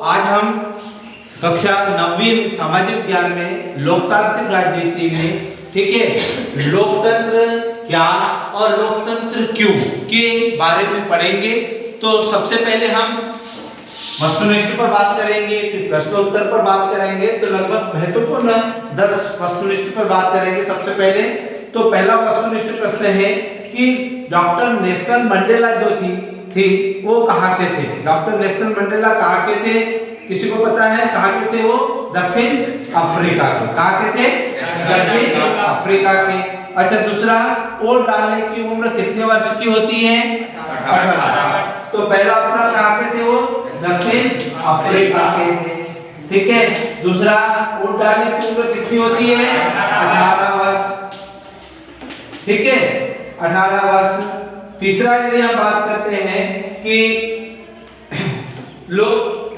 आज हम कक्षा 9वीं सामाजिक ज्ञान में लोकतांत्रिक राजनीति में, ठीक है, लोकतंत्र क्या और लोकतंत्र क्यों के बारे में पढ़ेंगे। तो सबसे पहले हम वस्तुनिष्ठ पर बात करेंगे, फिर प्रश्नोत्तर पर बात करेंगे। तो लगभग महत्वपूर्ण 10 वस्तुनिष्ठ पर बात करेंगे। सबसे पहले तो पहला वस्तुनिष्ठ प्रश्न है कि डॉक्टर नेल्सन मंडेला जो थी वो कहाँ के थे। डॉक्टर नेल्सन मंडेला कहाँ के थे, किसी को पता है कहाँ के थे? वो दक्षिण अफ्रीका के। कहाँ के थे? दक्षिण अफ्रीका के। अच्छा, दूसरा, वोट डालने की उम्र कितने वर्ष की होती है? 18। तो पहला अपना कहाँ के थे? वो दक्षिण अफ्रीका के थे, ठीक है। दूसरा, वोट डालने की उम्र कितनी होती है? 18 वर्ष, ठीक है, 18 वर्ष। तीसरा, यदि हम बात करते हैं कि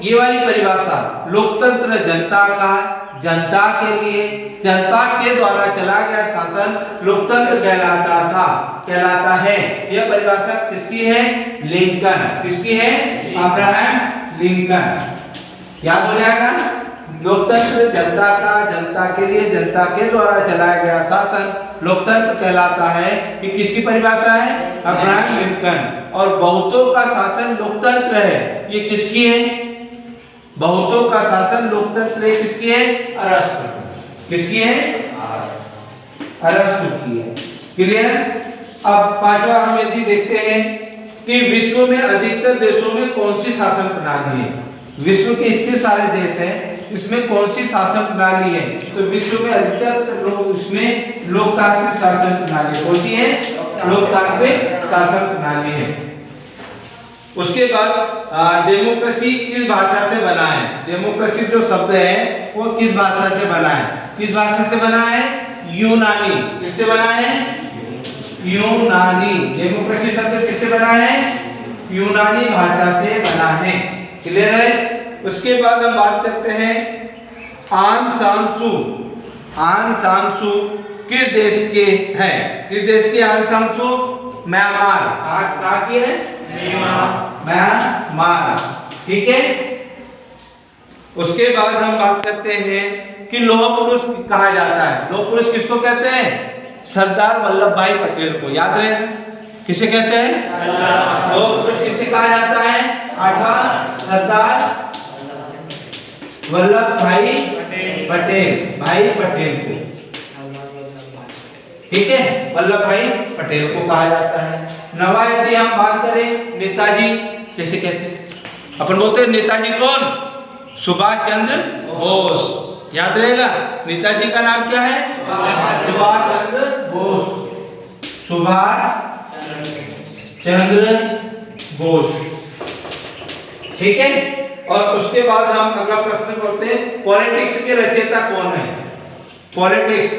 ये वाली परिभाषा, लोकतंत्र जनता का, जनता के लिए, जनता के द्वारा चला गया शासन लोकतंत्र कहलाता है। यह परिभाषा किसकी है? लिंकन। किसकी है? Abraham Lincoln. याद हो जाएगा, लोकतंत्र जनता का, जनता के लिए, जनता के द्वारा चलाया गया शासन लोकतंत्र कहलाता है। ये किसकी परिभाषा है? Abraham Lincoln. और बहुतों का शासन लोकतंत्र है, ये किसकी है? बहुतों का शासन लोकतंत्र है, किसकी है? अरस्तु। किसकी है? अरस्तु की है। क्लियर? अब पांचवा हम यदि देखते हैं कि विश्व में अधिकतर देशों में कौन सी शासन प्रणाली है। विश्व के इतने सारे देश हैं, इसमें कौन सी शासन प्रणाली है? तो विश्व में अधिकतर लोग उसमें लोकतांत्रिक शासन प्रणाली कौन सी है? लोकतांत्रिक शासन प्रणाली है। उसके बाद डेमोक्रेसी किस भाषा से बना है? डेमोक्रेसी जो शब्द है वो किस भाषा से बना है? किस भाषा से बना है? यूनानी। किससे बना है? यूनानी। डेमोक्रेसी शब्द किससे बना है? यूनानी भाषा से बना है। क्लियर है? उसके बाद हम बात करते हैं आंग सान सू। आंग सान सू किस देश के हैं? किस देश के आंग सान सू? म्यांमार। कहाँ की है? म्यांमार, ठीक है। उसके बाद हम बात करते हैं कि लौह पुरुष कहा जाता है। लौह पुरुष किसको कहते हैं? सरदार वल्लभ भाई पटेल को। याद रहे, किसे कहते हैं? लौह पुरुष किसे कहा जाता है? सरदार वल्लभ भाई पटेल को, ठीक है, वल्लभ भाई पटेल को कहा जाता है। नवा यदि हम बात करें नेताजी, कैसे कहते हैं? अपन बोलते हैं नेताजी कौन? सुभाष चंद्र बोस। याद रहेगा, नेताजी का नाम क्या है? सुभाष चंद्र बोस। सुभाष चंद्र बोस, ठीक है। और उसके बाद हम अगला प्रश्न करते हैं, पॉलिटिक्स के रचयिता कौन है? पॉलिटिक्स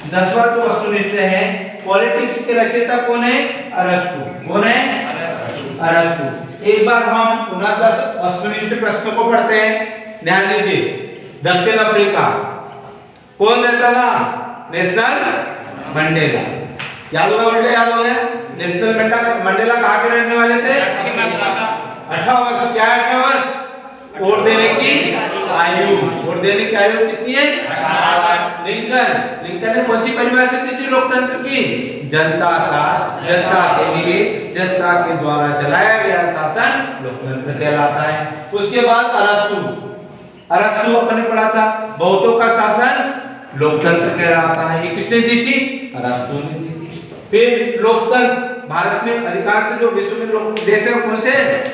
10वां जो वस्तुनिष्ठ है, पॉलिटिक्स के रचयिता कौन है? अरस्तु। कौन है? अरस्तु। एक बार हम पुनः 10 वस्तुनिष्ठ प्रश्नों को पढ़ते हैं। ध्यान दीजिए। दक्षिण अफ्रीका कौन रहता था? Nelson Mandela. याद होगा? उल्टे याद हो गया। नेल्सन मंडेला कहाँ के रहने वाले थे? 18 वर्ष। क्या है 18 वर्ष? वोट देने की आयु। वोट देने की आयु कितनी है? 18 वर्ष। लिंकन ने कौन सी परिभाषा दी थी लोकतंत्र की? जनता का, जनता के लिए, जनता के द्वारा चलाया गया शासन लोकतंत्र कहलाता है। उसके बाद अरस्तु अपने पढ़ा था, बहुतों का शासन लोकतंत्र कहलाता है। ये किसने दी थी? अरस्तु ने दी थी। फिर लोकतंत्र, भारत में अधिकांश जो विश्व में लोक देश है कौन से?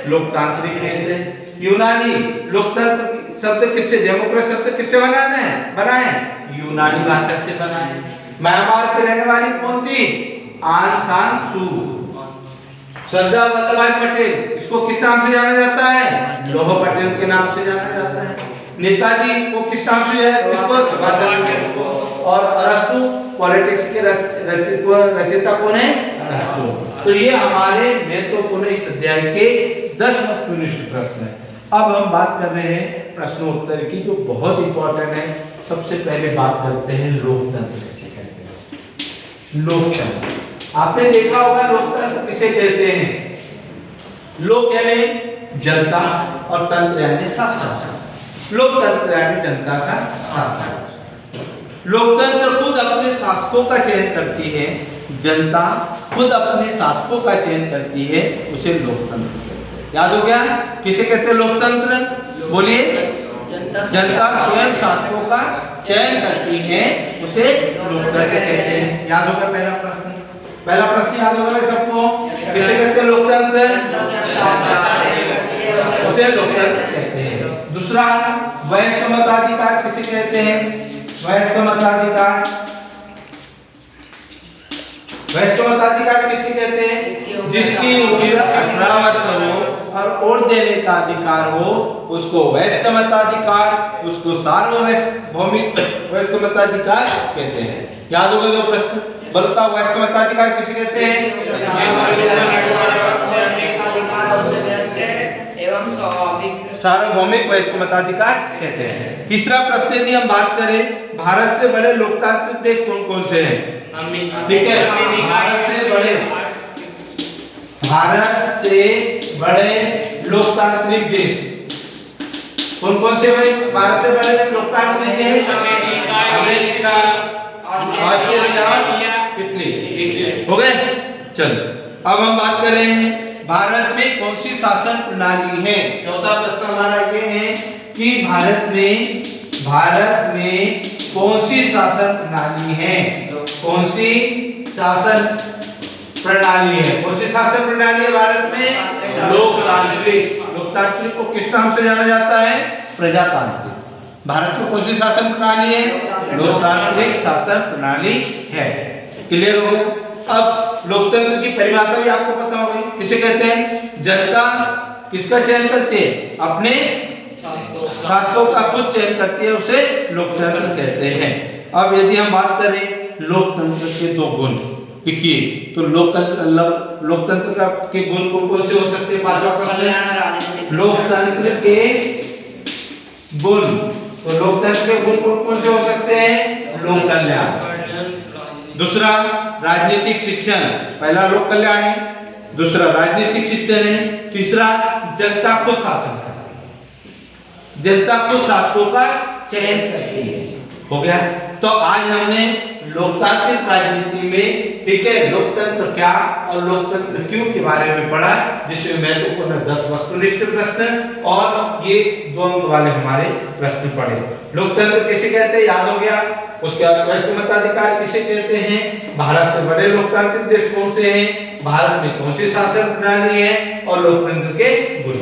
लोकतांत्रिक देश है। यूनानी, लोकतंत्र शब्द किससे, डेमोक्रेसी शब्द किससे बना है? यूनानी भाषा से बना है। म्यांमार के रहने वाली कौन थी? आंग सान सू। सरदार वल्लभ भाई पटेल, इसको किस नाम से जाना जाता है? लौह पटेल के नाम से जाना जाता है। नेताजी को किस नाम से है? किसको? और अरस्तु पॉलिटिक्स के रचयिता कौन है? अरस्तु। तो ये हमारे महत्वपूर्ण इस अध्याय के 10 वस्तुनिष्ठ प्रश्न हैं। अब हम बात कर रहे हैं प्रश्नोत्तर की, जो बहुत इंपॉर्टेंट है। सबसे पहले बात करते हैं लोकतंत्र किसे कहते हैं। लोकतंत्र आपने देखा होगा, लोकतंत्र किसे कहते हैं? लोक यानी जनता और तंत्र यानी शासन। लोकतंत्र यानी जनता का शासन। लोकतंत्र खुद अपने शासकों का चयन करती है, जनता खुद अपने शासकों का चयन करती है, उसे लोकतंत्र कहते हैं। याद हो गया? किसे कहते हैं लोकतंत्र? बोलिए। जनता स्वयं शासकों का चयन करती है, उसे लोकतंत्र कहते हैं। याद होगा पहला प्रश्न? पहला प्रश्न याद होगा भाई सबको? किसे कहते हैं लोकतंत्र? उसे लोकतंत्र कहते हैं। दूसरा, वयस्क मताधिकार किसे कहते हैं? वयस्क मताधिकार, वयस्क मताधिकार किसे कहते हैं? जिसकी उम्र 18 वर्ष हो और वोट देने का अधिकार हो, उसको वयस्क मताधिकार, उसको सार्वभौमिक वयस्क मताधिकार कहते हैं। याद होगा दो प्रश्न? बोलता वयस्क मताधिकार किसे कहते हैं? सार्वभौमिक वयस्क मताधिकार कहते हैं। तीसरा प्रश्न यदि हम बात करें, भारत से बड़े लोकतांत्रिक देश कौन कौन से हैं? ठीक है, भारत से बड़े लोकतांत्रिक देश कौन कौन से भाई? भारत से बड़े लोकतांत्रिक देश अमेरिका, ऑस्ट्रेलिया, इटली। हो गए? चलो अब हम बात कर रहे हैं भारत में कौन सी शासन प्रणाली है। चौथा प्रश्न हमारा ये है कि भारत में कौन सी शासन प्रणाली है? कौन सी शासन प्रणाली है? कौन सी शासन प्रणाली है भारत में? लोकतांत्रिक। लोकतांत्रिक को किस नाम से जाना जाता है? प्रजातांत्रिक। भारत में कौन सी शासन प्रणाली है? लोकतांत्रिक शासन प्रणाली है। क्लियर हो गया? अब लोकतंत्र की परिभाषा भी आपको पता होगी। किसे कहते हैं? जनता किसका चयन करती है? अपने शासकों का खुद चयन करती है, उसे लोकतंत्र कहते हैं। अब यदि हम बात करें लोकतंत्र के दो गुण, देखिए तो लोकतंत्र का के गुण कौन से हो सकते हैं? पांचवा प्रश्न, लोकतंत्र के गुण। तो लोकतंत्र के गुण कौन से हो सकते हैं? लोक कल्याण। दूसरा, राजनीतिक शिक्षण। पहला लोक कल्याण है, दूसरा राजनीतिक शिक्षण है, तीसरा जनता खुद शासन करती है, जनता खुद शासकों का चयन करती है। हो गया? तो आज हमने लोकतांत्रिक राजनीति में, ठीक है, लोकतंत्र क्या और लोकतंत्र क्यों के बारे में पढ़ा, जिसमें महत्वपूर्ण 10 वस्तुनिष्ठ प्रश्न और ये 2 अंक वाले हमारे प्रश्न पढ़े। लोकतंत्र किसे कहते हैं? याद हो गया? उसके बाद वयस्क मताधिकार किसे कहते हैं? भारत से बड़े लोकतांत्रिक देश कौन से हैं? भारत में कौन सी शासन प्रणाली है? और लोकतंत्र के गुण।